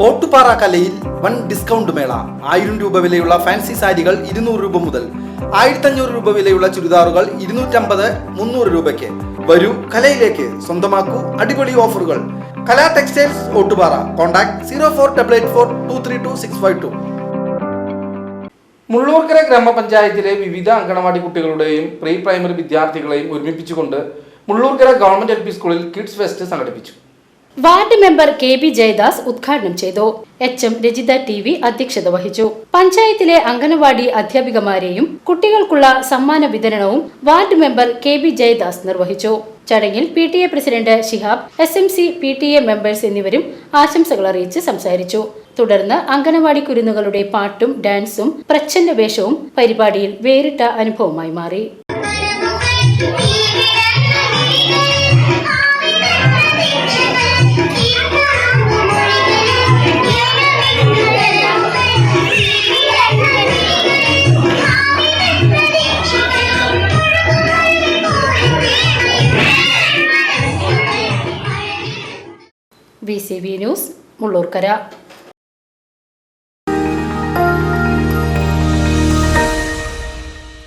ഓട്ടുപാറ കലയിൽ വൻ ഡിസ്കൗണ്ട് മേള. 1000 രൂപ വിലയുള്ള ഫാൻസി സാരികൾ 200 രൂപ മുതൽ, 1500 രൂപ വിലയുള്ള ചുരിദാറുകൾ 250-300 രൂപയ്ക്ക്. വരൂ കലയിലേക്ക്, സ്വന്തമാക്കൂ അടിപൊളി ഓഫറുകൾ. കല ടെക്സ്റ്റൈൽസ് ഓട്ടുപാറ. കോൺടാക്ട് 04884232 മുള്ളൂർക്കര ഗ്രാമപഞ്ചായത്തിലെ വിവിധ അങ്കണവാടി കുട്ടികളുടെയും പ്രീ പ്രൈമറി വിദ്യാർത്ഥികളെയും ഒരുമിപ്പിച്ചുകൊണ്ട് മുള്ളൂർക്കര ഗവൺമെന്റ് LP സ്കൂളിൽ കിഡ്സ് ഫെസ്റ്റ് സംഘടിപ്പിച്ചു. വാർഡ് മെമ്പർ KB ജയദാസ് ഉദ്ഘാടനം ചെയ്തു. HM രജിത TV അധ്യക്ഷത വഹിച്ചു. പഞ്ചായത്തിലെ അംഗനവാടി അധ്യാപികമാരെയും കുട്ടികൾക്കുള്ള സമ്മാന വിതരണവും വാർഡ് മെമ്പർ KB ജയദാസ് നിർവഹിച്ചു. ചടങ്ങിൽ PTA president Shihab, SMC PTA members എന്നിവരും ആശംസകൾ അറിയിച്ച് സംസാരിച്ചു. തുടർന്ന് അംഗനവാടി കുരുന്നുകളുടെ പാട്ടും ഡാൻസും പ്രച്ഛന്ന വേഷവും പരിപാടിയിൽ വേറിട്ട അനുഭവമായി മാറി. VCV news, Mullurkara.